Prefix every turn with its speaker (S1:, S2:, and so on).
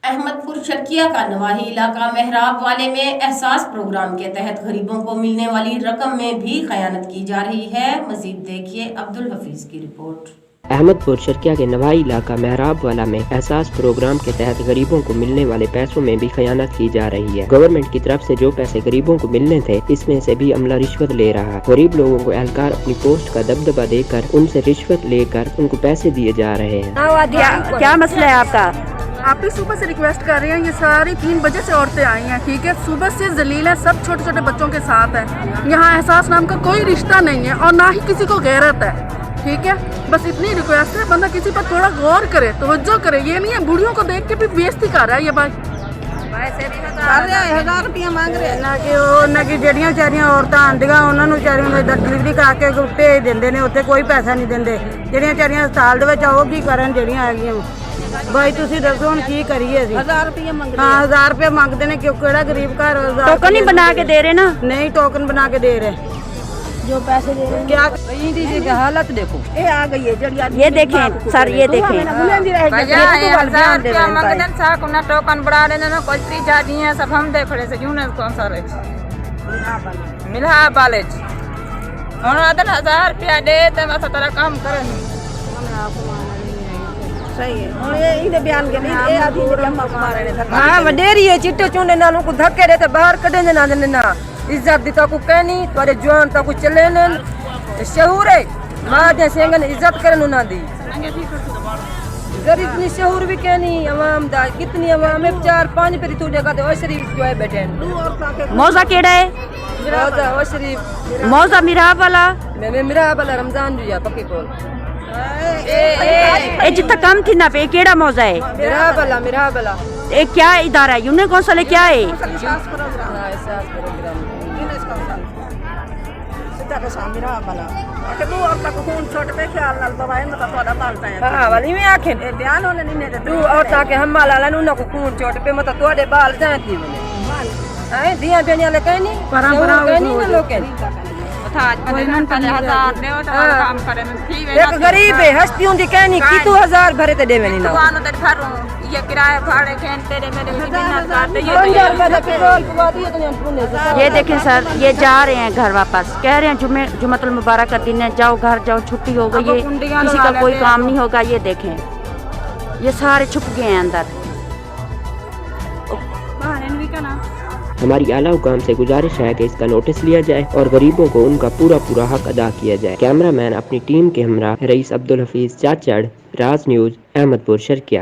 S1: अहमदपुर शर्किया का नवाही इलाका मेहराब वाले में एहसास प्रोग्राम के तहत गरीबों को मिलने वाली रकम में भी खयानत की जा रही है। मजीद देखिए अब्दुल हफीज की रिपोर्ट।
S2: अहमदपुर शर्किया के नवाही इलाका मेहराब वाला में एहसास प्रोग्राम के तहत गरीबों को मिलने वाले पैसों में भी खयानत की जा रही है। गवर्नमेंट की तरफ से जो पैसे गरीबों को मिलने थे, इसमें से भी अमला रिश्वत ले रहा है। गरीब लोगों को एहलकार अपनी पोस्ट का दबदबा देकर उनसे रिश्वत लेकर उनको पैसे दिए जा रहे हैं।
S3: क्या मसला है आपका?
S4: आप ही सुबह से रिक्वेस्ट कर रहे हैं। ये सारी 3 बजे से औरतें आई हैं, ठीक है। सुबह से जलील है, सब छोटे छोटे बच्चों के साथ है। यहाँ एहसास नाम का कोई रिश्ता नहीं है और ना ही किसी को गैरत है, ठीक है। बस इतनी रिक्वेस्ट है, बंदा किसी पर थोड़ा गौर करे, तवज्जो करे। ये नहीं है बूढ़ियों को देख के भी बेइज्जती कर रहा है ये भाई। 1000 रुपया मांग रहे हैं ना कि ਜਿਹੜੀਆਂ ਵਿਚਾਰੀਆਂ ਔਰਤਾਂ ਆਂਦੀਆਂ ਉਹਨਾਂ ਨੂੰ ਵਿਚਾਰੀਆਂ ਨੂੰ ਡਿਲੀਵਰੀ ਕਰਾ ਕੇ ਭੇਜ ਦਿੰਦੇ ਨੇ, ਉੱਥੇ ਕੋਈ ਪੈਸਾ ਨਹੀਂ ਦਿੰਦੇ। ਜਿਹੜੀਆਂ ਵਿਚਾਰੀਆਂ ਹਸਪਤਾਲ ਦੇ ਵਿੱਚ ਆ ਉਹ ਕੀ ਕਰਨ ਜਿਹੜੀਆਂ ਹੈਗੀਆਂ भाई तुसी दसो हम की करिए। 1000 रुपया मंगते हैं। हाँ 1000 रुपया मंगते हैं, क्यों केड़ा गरीब घर
S3: टोकन ही बना के दे रहे ना?
S4: नहीं टोकन बना के दे रहे, जो पैसे दे रहे क्या की हालत देखो। ये आ गई है,
S3: ये देखें सर, ये देखें।
S5: टोकन बढ़ा रहे ना, कोई फ्री जा दी है, सब हम देख रहे से यूनियन कौन सा मिला कॉलेज और 1000 रुपया दे तो मैं सारा काम करें।
S4: सही है। और ये इधर बयान के नहीं ये आदि हम मारे ने
S5: हां वडेरी है चिट्टे चुंडे नालों को धक्के दे ते बाहर कढे ना देने ना इज्जत दी तो को कहनी तोरे जवान तो को चले न शहूर है मां दे सेंगन इज्जत करन ना दी गरीब नि शहूर भी कहनी आवाम दा कितनी आवाम है 4-5 पे तू जगह तो शरीफ जो है बैठे
S3: मौजा केड़ा है?
S5: मौजा ओ शरीफ
S3: मौजा मिराब वाला
S5: मैं मिराब वाला रमजान जी पक्की कोल
S3: ए जितना कम थी ना पे केड़ा मौजा है?
S5: मिराब वाला
S3: ए क्या इदारा है? यूनियन कौंसल क्या है?
S5: हां वाली में आखे बयान होने नहीं तू और ताके हम माला नु को खून छोट पे मत तोड़े बाल जाती है दिया बेनिया ले कहनी परंपरा कहनी ना लोग एक गरीब है हस्ती हुंदी कहनी की तू 1000 भरे ते देवे नहीं ना ये किराया भाड़े खेन तेरे मेरे मिन्नत काटे
S3: ये देखें सर, ये जा रहे हैं घर वापस, कह रहे हैं जुम्मतुल मुबारक का दिन है, जाओ घर जाओ, छुट्टी हो गई है, किसी का कोई काम नहीं होगा। ये देखें ये सारे छुप गए हैं अंदर।
S2: हमारी आला हुकाम से गुजारिश है कि इसका नोटिस लिया जाए और गरीबों को उनका पूरा हक अदा किया जाए। कैमरामैन अपनी टीम के हमरा रईस अब्दुल हफीज चाचड़, राज न्यूज़, अहमदपुर शर्किया।